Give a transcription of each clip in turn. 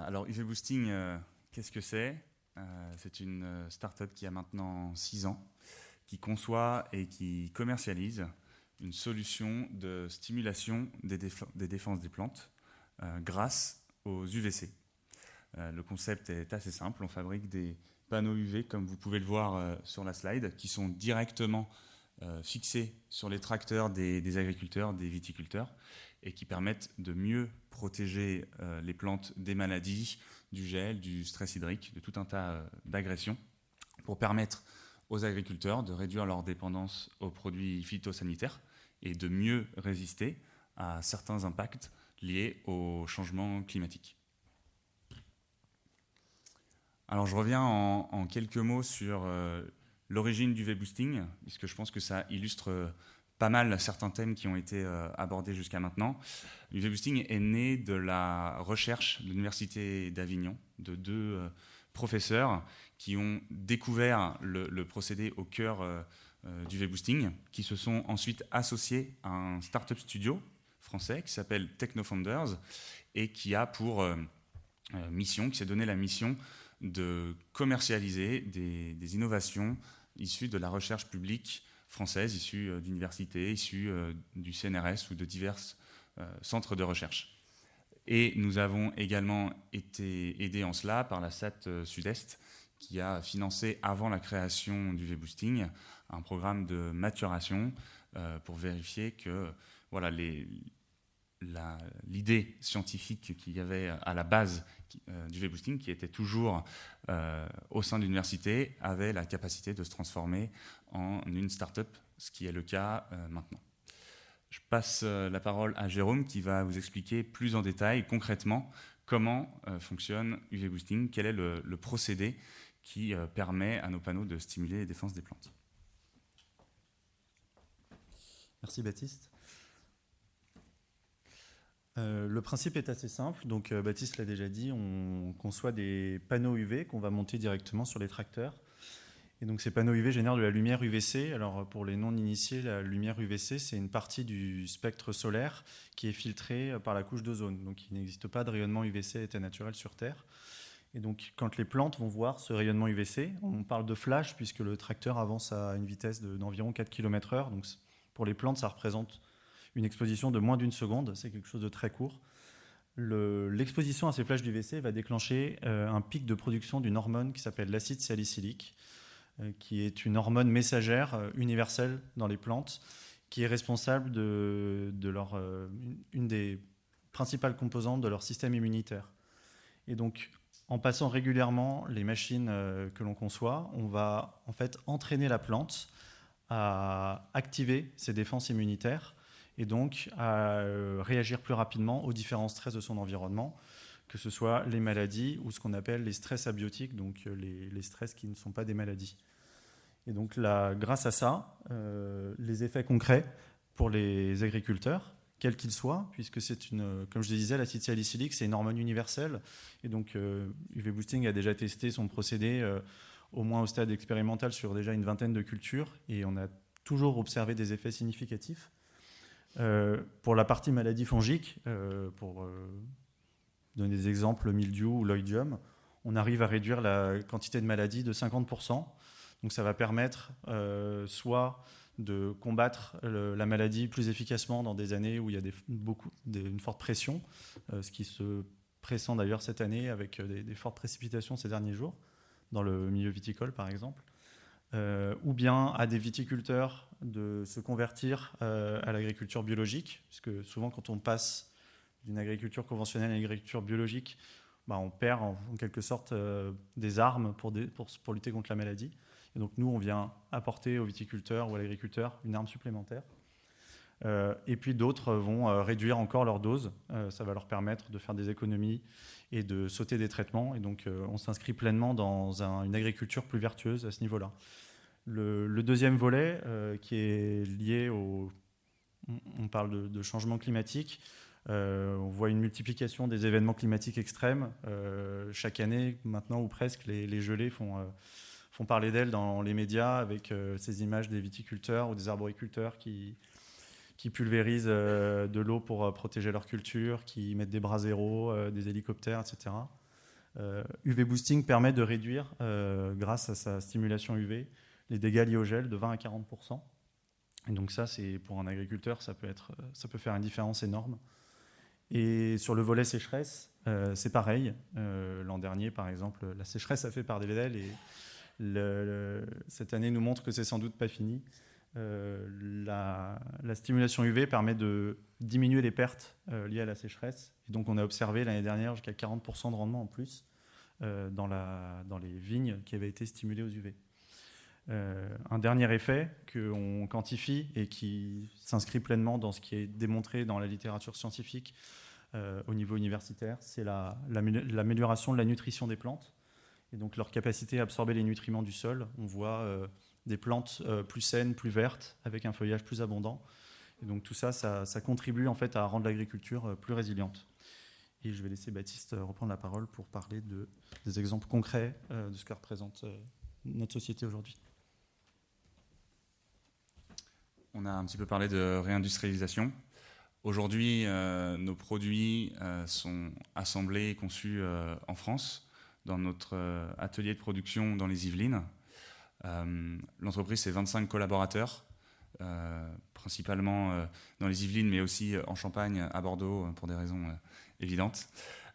Alors, UV Boosting, qu'est-ce que c'est? C'est une start-up qui a maintenant 6 ans, qui conçoit et qui commercialise une solution de stimulation des défenses des plantes grâce aux UVC. Le concept est assez simple, on fabrique des panneaux UV, comme vous pouvez le voir sur la slide, qui sont directement fixés sur les tracteurs des agriculteurs, des viticulteurs, et qui permettent de mieux protéger les plantes des maladies, du gel, du stress hydrique, de tout un tas d'agressions, pour permettre aux agriculteurs de réduire leur dépendance aux produits phytosanitaires et de mieux résister à certains impacts liés au changement climatique. Alors je reviens en quelques mots sur l'origine du V-Boosting, puisque je pense que ça illustre pas mal certains thèmes qui ont été abordés jusqu'à maintenant. Le V-Boosting est né de la recherche de l'Université d'Avignon, de deux professeurs qui ont découvert le procédé au cœur du V-Boosting, qui se sont ensuite associés à un startup studio français qui s'appelle TechnoFounders et qui a pour mission, qui s'est donné la mission de commercialiser des innovations issues de la recherche publique française, issues d'universités, issues du CNRS ou de divers centres de recherche. Et nous avons également été aidés en cela par la SAT Sud-Est, qui a financé, avant la création du V-Boosting, un programme de maturation pour vérifier que voilà, l'idée scientifique qu'il y avait à la base du V-Boosting, qui était toujours au sein de l'université, avait la capacité de se transformer en une start-up, ce qui est le cas maintenant. Je passe la parole à Jérôme qui va vous expliquer plus en détail, concrètement, comment fonctionne UV Boosting, quel est le procédé qui permet à nos panneaux de stimuler les défenses des plantes. Merci Baptiste. Le principe est assez simple. Donc, Baptiste l'a déjà dit, on conçoit des panneaux UV qu'on va monter directement sur les tracteurs. Et donc, ces panneaux UV génèrent de la lumière UVC. Alors, pour les non-initiés, la lumière UVC, c'est une partie du spectre solaire qui est filtrée par la couche d'ozone. Donc, il n'existe pas de rayonnement UVC à état naturel sur Terre. Et donc, quand les plantes vont voir ce rayonnement UVC, on parle de flash puisque le tracteur avance à une vitesse d'environ 4 km/h. Donc, pour les plantes, ça représente une exposition de moins d'une seconde, c'est quelque chose de très court. L'exposition à ces flashs d'UVC va déclencher un pic de production d'une hormone qui s'appelle l'acide salicylique, qui est une hormone messagère universelle dans les plantes, qui est responsable une des principales composantes de leur système immunitaire. Et donc, en passant régulièrement les machines que l'on conçoit, on va en fait entraîner la plante à activer ses défenses immunitaires et donc à réagir plus rapidement aux différents stress de son environnement, que ce soit les maladies ou ce qu'on appelle les stress abiotiques, donc les stress qui ne sont pas des maladies. Et donc là, grâce à ça, les effets concrets pour les agriculteurs, quels qu'ils soient, puisque c'est comme je le disais, l'acide salicylique, c'est une hormone universelle, et donc UV Boosting a déjà testé son procédé au moins au stade expérimental sur déjà une vingtaine de cultures, et on a toujours observé des effets significatifs. Pour la partie maladie fongique, pour donner des exemples, le mildiou ou l'oïdium, on arrive à réduire la quantité de maladies de 50%. Donc ça va permettre soit de combattre la maladie plus efficacement dans des années où il y a une forte pression, ce qui se pressent d'ailleurs cette année avec des fortes précipitations ces derniers jours, dans le milieu viticole par exemple. Ou bien à des viticulteurs de se convertir à l'agriculture biologique, puisque souvent quand on passe d'une agriculture conventionnelle à une agriculture biologique, on perd en quelque sorte des armes pour lutter contre la maladie. Et donc nous, on vient apporter aux viticulteurs ou à l'agriculteur une arme supplémentaire. Et puis d'autres vont réduire encore leur dose. Ça va leur permettre de faire des économies et de sauter des traitements. Et donc on s'inscrit pleinement dans une agriculture plus vertueuse à ce niveau-là. Le deuxième volet qui est lié on parle de changement climatique. On voit une multiplication des événements climatiques extrêmes. Chaque année, maintenant ou presque, les gelées font parler d'elles dans les médias avec ces images des viticulteurs ou des arboriculteurs qui pulvérisent de l'eau pour protéger leur culture, qui mettent des bras zéro, des hélicoptères, etc. UV Boosting permet de réduire, grâce à sa stimulation UV, les dégâts liés au gel de 20 à 40%. Et donc ça, pour un agriculteur, ça peut faire une différence énorme. Et sur le volet sécheresse, c'est pareil. L'an dernier, par exemple, la sécheresse a fait part des ailes et cette année nous montre que c'est sans doute pas fini. La stimulation UV permet de diminuer les pertes liées à la sécheresse. Et donc on a observé l'année dernière jusqu'à 40% de rendement en plus dans les vignes qui avaient été stimulées aux UV. Un dernier effet qu'on quantifie et qui s'inscrit pleinement dans ce qui est démontré dans la littérature scientifique au niveau universitaire, c'est l'amélioration de la nutrition des plantes et donc leur capacité à absorber les nutriments du sol. On voit des plantes plus saines, plus vertes, avec un feuillage plus abondant. Et donc tout ça contribue en fait à rendre l'agriculture plus résiliente. Et je vais laisser Baptiste reprendre la parole pour parler des exemples concrets de ce que représente notre société aujourd'hui. On a un petit peu parlé de réindustrialisation. Aujourd'hui, nos produits sont assemblés et conçus en France, dans notre atelier de production dans les Yvelines. L'entreprise, c'est 25 collaborateurs, principalement dans les Yvelines, mais aussi en Champagne, à Bordeaux, pour des raisons évidentes.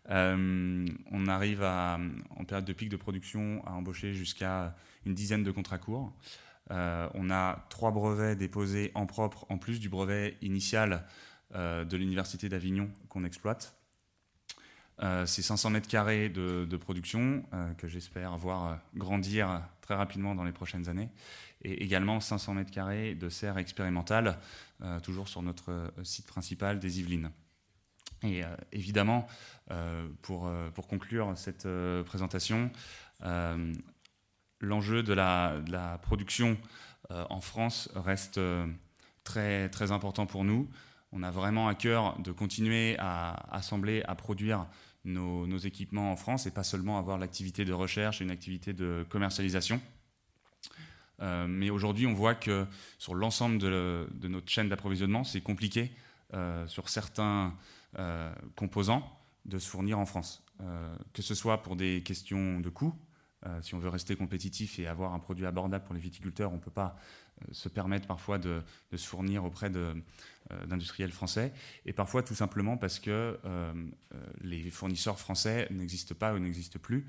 On arrive en période de pic de production à embaucher jusqu'à une dizaine de contrats courts. On a 3 brevets déposés en propre, en plus du brevet initial de l'Université d'Avignon qu'on exploite. C'est 500 mètres carrés de production que j'espère voir grandir très rapidement dans les prochaines années. Et également 500 mètres carrés de serre expérimentale, toujours sur notre site principal des Yvelines. Et évidemment, pour conclure cette présentation, l'enjeu de la production en France reste très, très important pour nous. On a vraiment à cœur de continuer à assembler, à produire nos équipements en France et pas seulement avoir l'activité de recherche et une activité de commercialisation. Mais aujourd'hui, on voit que sur l'ensemble de notre chaîne d'approvisionnement, c'est compliqué sur certains composants de se fournir en France. Que ce soit pour des questions de coût, si on veut rester compétitif et avoir un produit abordable pour les viticulteurs, on ne peut pas se permettre parfois de se fournir auprès d'industriels français, et parfois tout simplement parce que les fournisseurs français n'existent pas ou n'existent plus.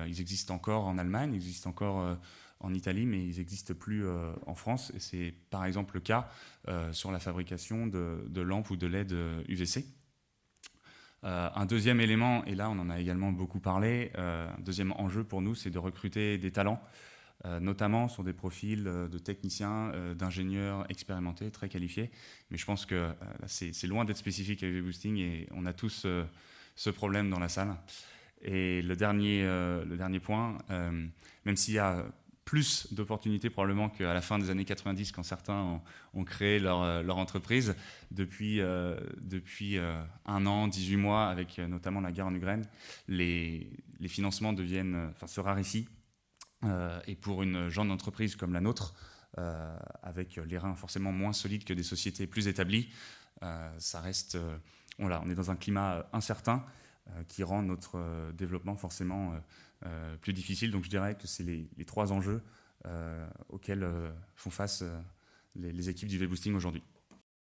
Ils existent encore en Allemagne, ils existent encore en Italie, mais ils n'existent plus en France, et c'est par exemple le cas sur la fabrication de lampes ou de LED UVC. Un deuxième élément, et là on en a également beaucoup parlé, un deuxième enjeu pour nous, c'est de recruter des talents, notamment sur des profils de techniciens, d'ingénieurs expérimentés, très qualifiés. Mais je pense que c'est loin d'être spécifique à UV Boosting et on a tous ce problème dans la salle. Et le dernier point, même s'il y a plus d'opportunités probablement qu'à la fin des années 90 quand certains ont créé leur entreprise. Depuis 1 an, 18 mois, avec notamment la guerre en Ukraine, les financements se raréfient. Et pour une jeune entreprise comme la nôtre, avec les reins forcément moins solides que des sociétés plus établies, ça reste... on est dans un climat incertain qui rend notre développement forcément plus difficile. Donc je dirais que c'est les 3 enjeux auxquels font face les équipes du UV Boosting aujourd'hui.